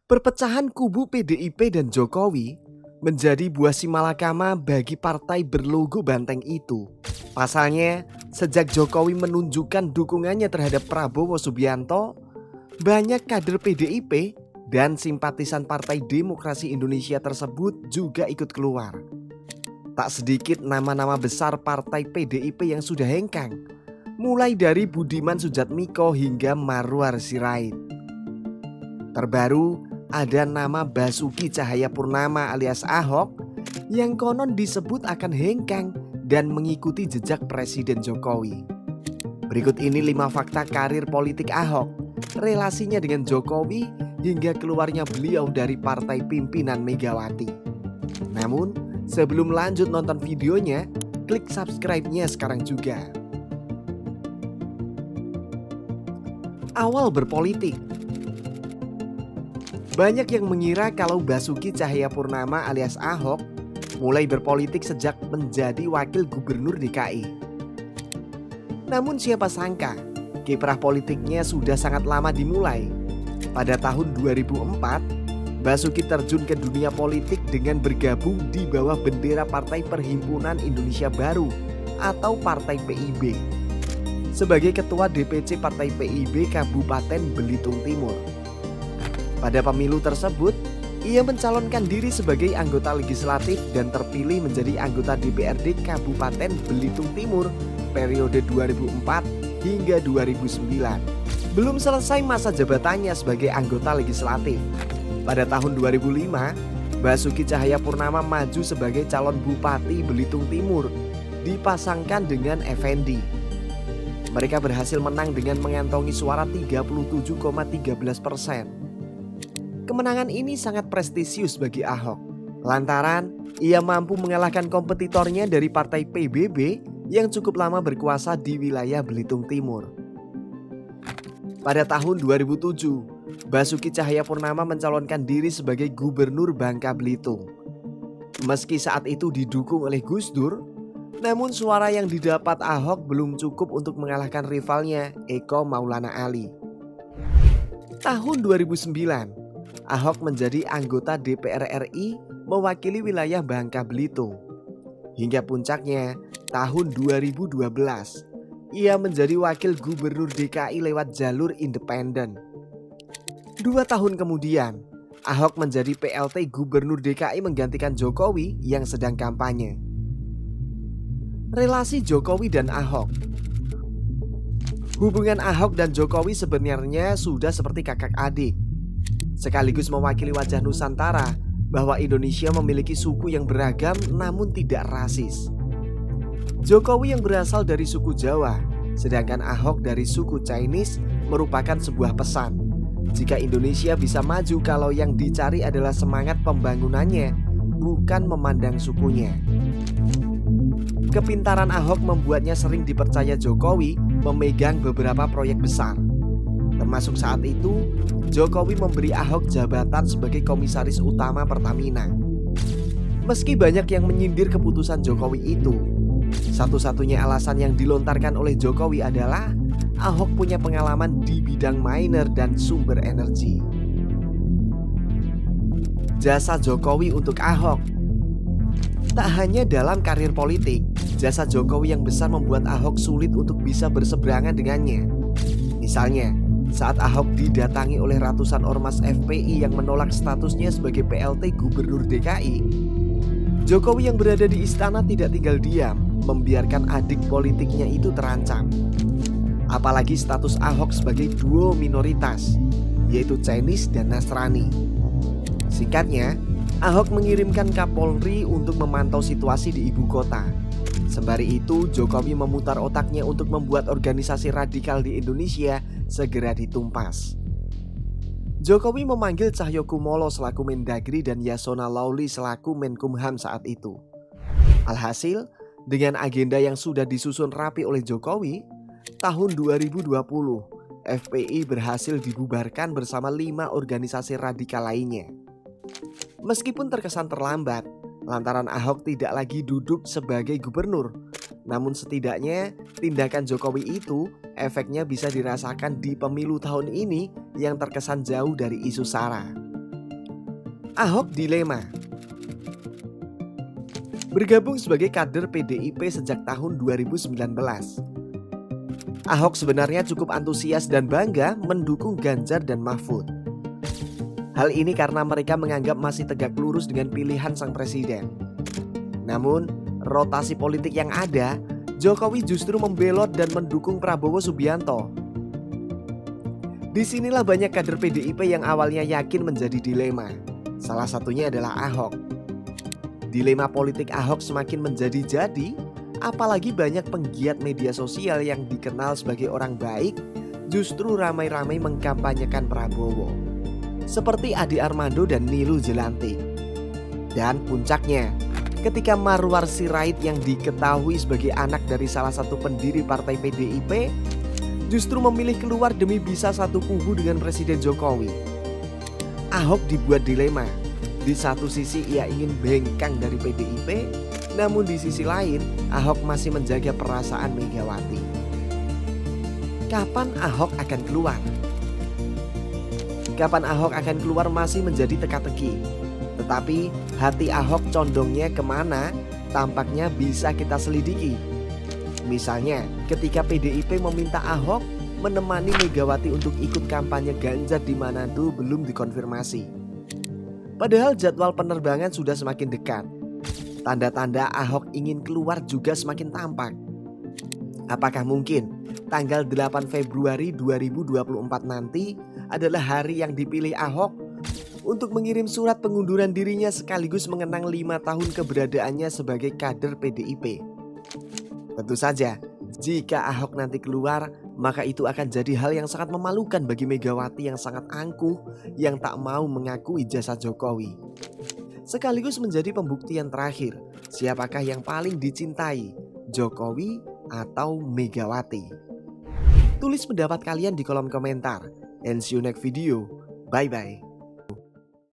Perpecahan kubu PDIP dan Jokowi menjadi buah simalakama bagi partai berlogo banteng itu. Pasalnya, sejak Jokowi menunjukkan dukungannya terhadap Prabowo Subianto, banyak kader PDIP dan simpatisan Partai Demokrasi Indonesia tersebut juga ikut keluar. Tak sedikit nama-nama besar partai PDIP yang sudah hengkang, mulai dari Budiman Sujatmiko hingga Marwar Sirait. Terbaru, ada nama Basuki Cahayapurnama alias Ahok yang konon disebut akan hengkang dan mengikuti jejak Presiden Jokowi. Berikut ini 5 fakta karir politik Ahok, relasinya dengan Jokowi hingga keluarnya beliau dari partai pimpinan Megawati. Namun, sebelum lanjut nonton videonya, klik subscribe-nya sekarang juga. Awal berpolitik. Banyak yang mengira kalau Basuki Cahayapurnama alias Ahok mulai berpolitik sejak menjadi wakil gubernur DKI. Namun siapa sangka, kiprah politiknya sudah sangat lama dimulai. Pada tahun 2004, Basuki terjun ke dunia politik dengan bergabung di bawah bendera Partai Perhimpunan Indonesia Baru atau Partai PIB sebagai Ketua DPC Partai PIB Kabupaten Belitung Timur. Pada pemilu tersebut, ia mencalonkan diri sebagai anggota legislatif dan terpilih menjadi anggota DPRD Kabupaten Belitung Timur periode 2004 hingga 2009. Belum selesai masa jabatannya sebagai anggota legislatif. Pada tahun 2005, Basuki Cahayapurnama maju sebagai calon Bupati Belitung Timur, dipasangkan dengan Effendi. Mereka berhasil menang dengan mengantongi suara 37,13%. Kemenangan ini sangat prestisius bagi Ahok, lantaran ia mampu mengalahkan kompetitornya dari partai PBB yang cukup lama berkuasa di wilayah Belitung Timur. Pada tahun 2007, Basuki Cahayapurnama mencalonkan diri sebagai Gubernur Bangka Belitung. Meski saat itu didukung oleh Gus Dur, namun suara yang didapat Ahok belum cukup untuk mengalahkan rivalnya Eko Maulana Ali. Tahun 2009, Ahok menjadi anggota DPR RI mewakili wilayah Bangka Belitung. Hingga puncaknya tahun 2012, ia menjadi wakil gubernur DKI lewat jalur independen. 2 tahun kemudian, Ahok menjadi PLT Gubernur DKI menggantikan Jokowi yang sedang kampanye. Relasi Jokowi dan Ahok. Hubungan Ahok dan Jokowi sebenarnya sudah seperti kakak adik. Sekaligus mewakili wajah Nusantara bahwa Indonesia memiliki suku yang beragam namun tidak rasis. Jokowi yang berasal dari suku Jawa, sedangkan Ahok dari suku Chinese merupakan sebuah pesan. Jika Indonesia bisa maju kalau yang dicari adalah semangat pembangunannya, bukan memandang sukunya. Kepintaran Ahok membuatnya sering dipercaya Jokowi memegang beberapa proyek besar. Termasuk saat itu, Jokowi memberi Ahok jabatan sebagai komisaris utama Pertamina. Meski banyak yang menyindir keputusan Jokowi itu, satu-satunya alasan yang dilontarkan oleh Jokowi adalah Ahok punya pengalaman di bidang miner dan sumber energi. Jasa Jokowi untuk Ahok. Tak hanya dalam karir politik, jasa Jokowi yang besar membuat Ahok sulit untuk bisa berseberangan dengannya. Misalnya, saat Ahok didatangi oleh ratusan ormas FPI yang menolak statusnya sebagai PLT Gubernur DKI, Jokowi yang berada di istana tidak tinggal diam, membiarkan adik politiknya itu terancam. Apalagi status Ahok sebagai duo minoritas, yaitu Chinese dan Nasrani. Singkatnya, Ahok mengirimkan Kapolri untuk memantau situasi di ibu kota. Sembari itu, Jokowi memutar otaknya untuk membuat organisasi radikal di Indonesia segera ditumpas. Jokowi memanggil Cahyokumolo selaku Mendagri dan Yasona Lauli selaku Menkumham saat itu. Alhasil, dengan agenda yang sudah disusun rapi oleh Jokowi, tahun 2020, FPI berhasil dibubarkan bersama 5 organisasi radikal lainnya. Meskipun terkesan terlambat, lantaran Ahok tidak lagi duduk sebagai gubernur, namun setidaknya tindakan Jokowi itu efeknya bisa dirasakan di pemilu tahun ini yang terkesan jauh dari isu SARA. Ahok dilema. Bergabung sebagai kader PDIP sejak tahun 2019, Ahok sebenarnya cukup antusias dan bangga mendukung Ganjar dan Mahfud. Hal ini karena mereka menganggap masih tegak lurus dengan pilihan sang presiden. Namun, rotasi politik yang ada, Jokowi justru membelot dan mendukung Prabowo Subianto. Disinilah banyak kader PDIP yang awalnya yakin menjadi dilema. Salah satunya adalah Ahok. Dilema politik Ahok semakin menjadi-jadi, apalagi banyak penggiat media sosial yang dikenal sebagai orang baik justru ramai-ramai mengkampanyekan Prabowo. Seperti Ade Armando dan Nilu Jelantik. Dan puncaknya, ketika Marwar Sirait yang diketahui sebagai anak dari salah satu pendiri partai PDIP justru memilih keluar demi bisa satu kubu dengan Presiden Jokowi. Ahok dibuat dilema. Di satu sisi ia ingin bengkang dari PDIP, namun di sisi lain Ahok masih menjaga perasaan Megawati. Kapan Ahok akan keluar? Kapan Ahok akan keluar masih menjadi teka-teki. Tetapi hati Ahok condongnya kemana tampaknya bisa kita selidiki. Misalnya ketika PDIP meminta Ahok menemani Megawati untuk ikut kampanye Ganjar di Manado belum dikonfirmasi. Padahal jadwal penerbangan sudah semakin dekat. Tanda-tanda Ahok ingin keluar juga semakin tampak. Apakah mungkin tanggal 8 Februari 2024 nanti adalah hari yang dipilih Ahok untuk mengirim surat pengunduran dirinya sekaligus mengenang 5 tahun keberadaannya sebagai kader PDIP? Tentu saja, jika Ahok nanti keluar, maka itu akan jadi hal yang sangat memalukan bagi Megawati yang sangat angkuh yang tak mau mengakui jasa Jokowi. Sekaligus menjadi pembuktian terakhir, siapakah yang paling dicintai, Jokowi atau Megawati? Tulis pendapat kalian di kolom komentar. And see you next video. Bye-bye.